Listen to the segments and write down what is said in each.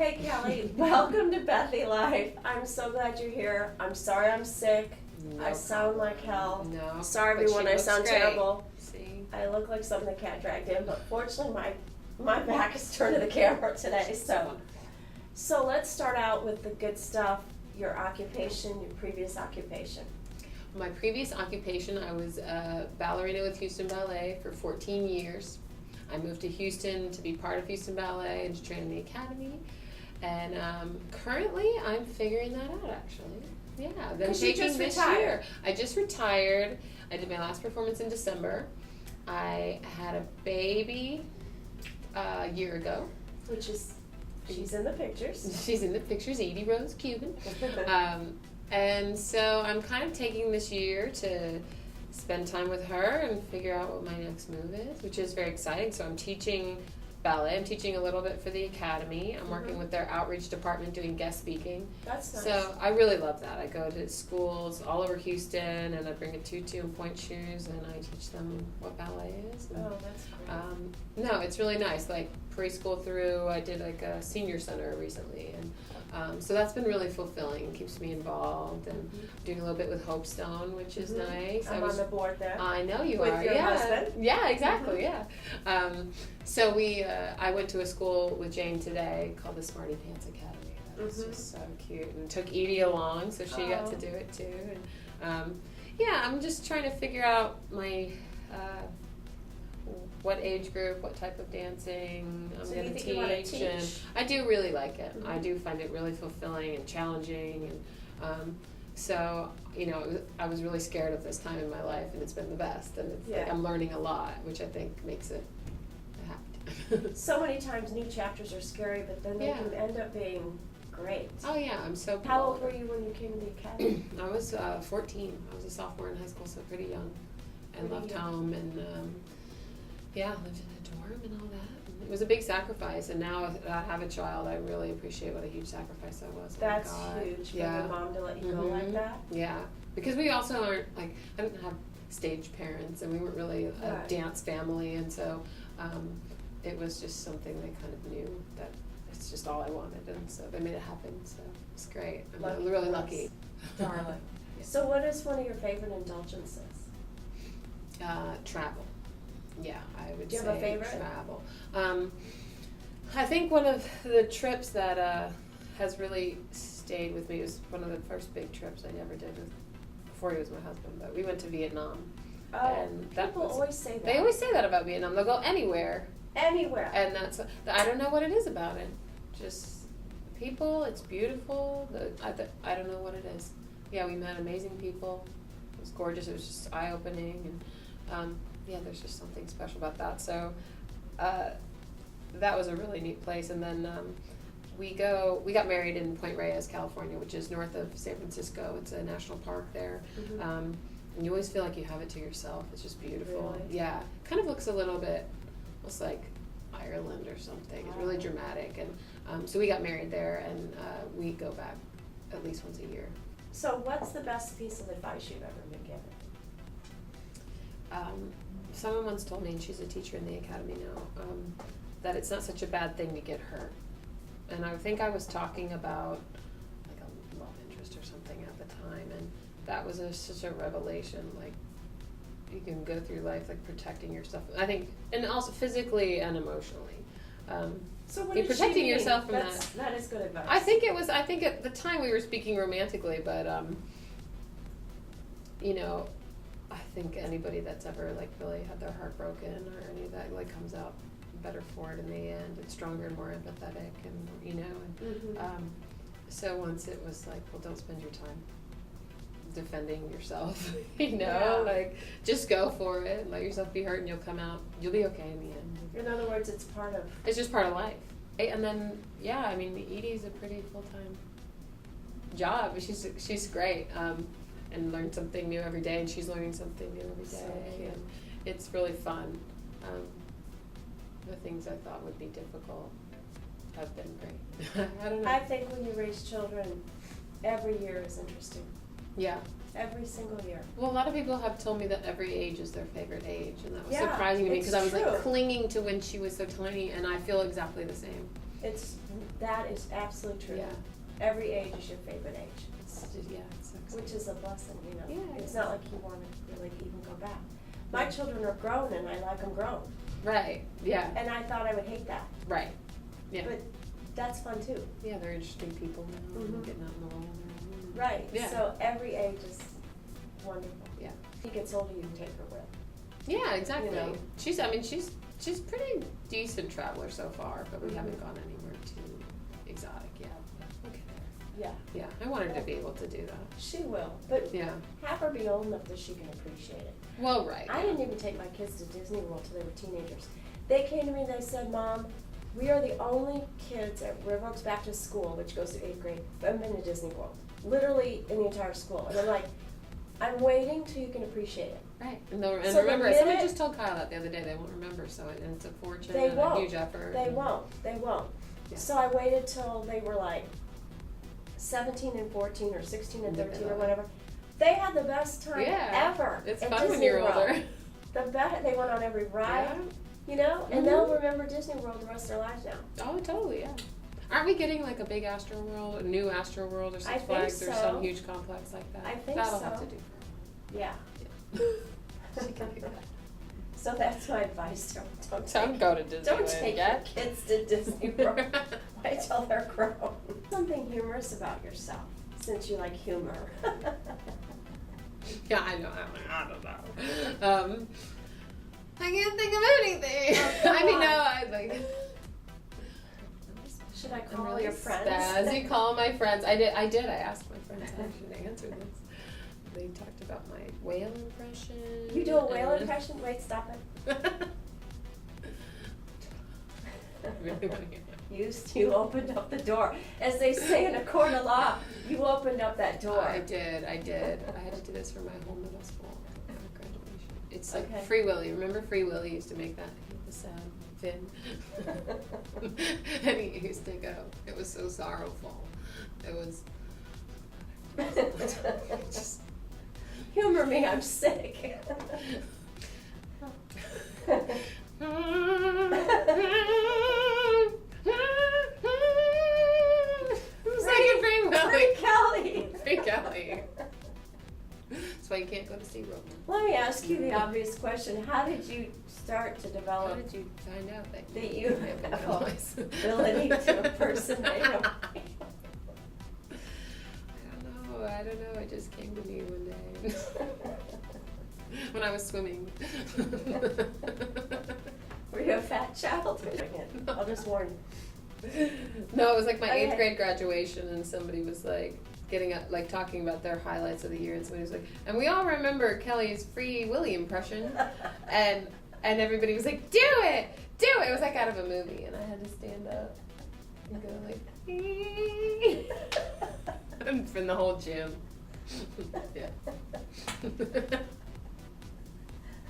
Hey Kelly, welcome to Bethy Life. I'm so glad you're here. I'm sorry I'm sick. No I sound like hell. No. Sorry but everyone, she I looks sound great. terrible. See? I look like something the cat dragged in, but fortunately my back is turned to the camera today. So let's start out with the good stuff. Your occupation, your previous occupation. My previous occupation, I was a ballerina with Houston Ballet for 14 years. I moved to Houston to be part of Houston Ballet and to train in the academy. And currently, I'm figuring that out, actually. Yeah, then taking this year. I just retired. I did my last performance in December. I had a baby a year ago. Which is, she's in the pictures. She's in the pictures, Edie Rose Kubin. And so I'm kind of taking this year to spend time with her and figure out what my next move is, which is very exciting. So I'm teaching ballet. I'm teaching a little bit for the academy. I'm working with their outreach department doing guest speaking. That's nice. So I really love that. I go to schools all over Houston and I bring a tutu and point shoes and I teach them what ballet is. And, that's great. no, it's really nice. Like preschool through, I did like a senior center recently, and so that's been really fulfilling and keeps me involved. And doing a little bit with Hope Stone, which is nice. I'm on the board there. I know you with are. Your yeah. husband. Yeah, exactly. Yeah. So I went to a school with Jane today called the Smarty Pants Academy. That was just so cute, and took Edie along, so she got to do it too. And yeah, I'm just trying to figure out my what age group, what type of dancing I'm going to teach, and I do really like it. I do find it really fulfilling and challenging, and so I was really scared of this time in my life, and it's been the best, and it's like I'm learning a lot, which I think makes it happy. So many times new chapters are scary, but then they can end up being great. Oh yeah, I'm so proud. How old were you when you came to the academy? I was 14. I was a sophomore in high school, so pretty young, and left home, and lived in a dorm and all that. It was a big sacrifice, and now that I have a child, I really appreciate what a huge sacrifice that was. That's huge for your mom to let you go like that. Yeah, because we also aren't I didn't have stage parents, and we weren't really a dance family, and so it was just something they kind of knew that it's just all I wanted, and so they made it happen. So it's great. I'm really lucky. Darling. So, what is one of your favorite indulgences? Travel. Yeah, I would say. Do you have a favorite? Travel. I think one of the trips that has really stayed with me was one of the first big trips I ever did before he was my husband. But we went to Vietnam. Oh, and people always say that. They always say that about Vietnam. They'll go anywhere. Anywhere. And I don't know what it is about it. Just people. It's beautiful. I don't know what it is. Yeah, we met amazing people. It was gorgeous. It was just eye-opening, and there's just something special about that. So that was a really neat place. And then we got married in Point Reyes, California, which is north of San Francisco. It's a national park there. And you always feel like you have it to yourself. It's just beautiful. Really? Yeah, kind of looks a little bit almost like Ireland or something. It's really dramatic. And so we got married there, and we go back at least once a year. So what's the best piece of advice you've ever been given? Someone once told me, and she's a teacher in the academy now, that it's not such a bad thing to get hurt. And I think I was talking about like a love interest or something at the time, and that was such a revelation. Like, you can go through life like protecting yourself. I think, and also physically and emotionally. So what you're protecting yourself from that. That is good advice. I think at the time we were speaking romantically, but I think anybody that's ever like really had their heart broken or any of that like comes out better for it in the end, and stronger and more empathetic, and so once it was like, well, don't spend your time defending yourself, like just go for it and let yourself be hurt, and you'll be okay in the end. In other words, it's just part of life. And then Edie's a pretty full-time job, but she's great, and learn something new every day, and she's learning something new every day. So cute. And it's really fun. The things I thought would be difficult have been great. I don't know. I think when you raise children, every year is interesting. Yeah. Every single year. Well, a lot of people have told me that every age is their favorite age, and that was surprising to me because I was like clinging to when she was so tiny, and I feel exactly the same. That is absolutely true. Yeah. Every age is your favorite age. It's just, yeah, it sucks. Which is a blessing, you know. Yeah, It's not like you want to really even go back. My children are grown and I like them grown. Right, yeah, And I thought I would hate that. right, yeah. But that's fun too. Yeah, they're interesting people now, Mhm. getting out in the world. And, Right. Yeah. So every age is wonderful. Yeah. He gets older, you can take her with. Yeah, exactly. You know. She's pretty decent traveler so far, but we Mhm. haven't gone anywhere too exotic yet. Okay. Yeah. Yeah, I want her to be able to do that. She will. But Yeah. have her be old enough that she can appreciate it. Well, right. I didn't even take my kids to Disney World till they were teenagers. They came to me and they said, Mom, we are the only kids at River Oaks Baptist School, which goes to 8th grade, who haven't been to Disney World. Literally in the entire school. And I'm like, I'm waiting till you can appreciate it. Right. And So remember, the someone minute- just told Kyle that the other day. They won't remember, so and it's a fortune They and won't. a huge effort. They won't. They won't. Yeah. So I waited till they were like 17 and 14 or 16 and 13 or whatever. They had the best time Yeah. ever. It's at fun when Disney you're World. older. They went on every ride, Yeah. you know, and Mhm. they'll remember Disney World the rest of their lives now. Oh, totally, yeah. Aren't we getting like a big Astro World, a new Astro World or I Six think Flags or so. some huge complex like that? I think That'll so. have to do Yeah. for her. She can do that. So that's my advice. Don't Don't go to Disneyland Don't take yet. your kids to Disney World. Wait till they're grown. Something humorous about yourself, since you like humor. Yeah, I know. I don't know. I can't think of anything. Oh, come I mean, on. no, I like. Should I I'm call really your friends? spazzy. Call my friends. I did. I asked my friends actually to answer this. They talked about my whale impression. You do a whale and- impression? Wait, stop it. Really want to hear You opened up the door. As they say in a court of law, you opened up that door. I did. I had to do this for my whole middle school graduation. It's like Okay. Free Willy. Remember Free Willy used to make that the sad fin? And he used to go. It was so sorrowful. It was. Just. Humor me, I'm sick. Free Willy. Free Kelly. Free Kelly. That's why you can't go to SeaWorld. Let me ask you the obvious question. How did you start to How develop did you find out that that you have have a voice? ability to impersonate him? I don't know. It just came to me one day when I was swimming. Were you a fat child? I'll just warn you. No, it was like my Okay. 8th grade graduation, and somebody was like getting up, like talking about their highlights of the year, and somebody was like, and we all remember Kelly's Free Willy impression, and everybody was like, do it. It was like out of a movie, and I had to stand up and go like, and from the whole gym. Yeah.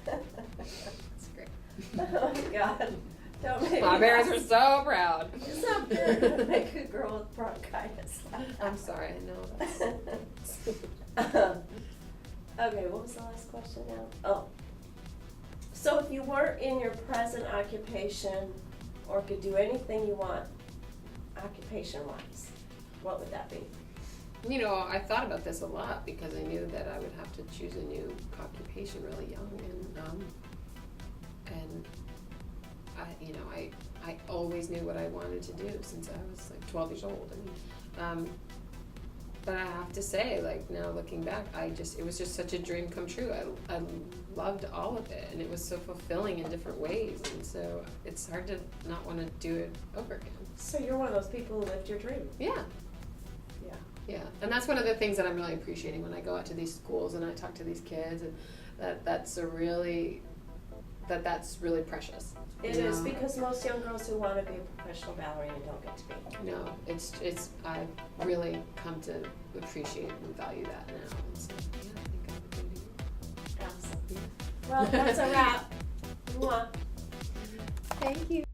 It's great. Oh my God. Don't make My me parents laugh. were so proud. It's not fair to make a girl with bronchitis laugh. I'm sorry, I know that's. Okay, what was the last question now? Oh. So if you weren't in your present occupation or could do anything you want occupation-wise, what would that be? You know, I thought about this a lot because I knew that I would have to choose a new occupation really young, and I always knew what I wanted to do since I was like 12 years old. But I have to say, like now looking back, it was just such a dream come true. I loved all of it, and it was so fulfilling in different ways, and so it's hard to not want to do it over again. So you're one of those people who lived your dream. Yeah. Yeah. Yeah, and that's one of the things that I'm really appreciating when I go out to these schools and I talk to these kids, and that's really precious. It you is know? because most young girls who want to be a professional ballerina don't get to be. No, it's I've really come to appreciate and value that now. And so, yeah, I think I would do it. Awesome. Yeah. Well, that's a wrap. Mwah. Thank you.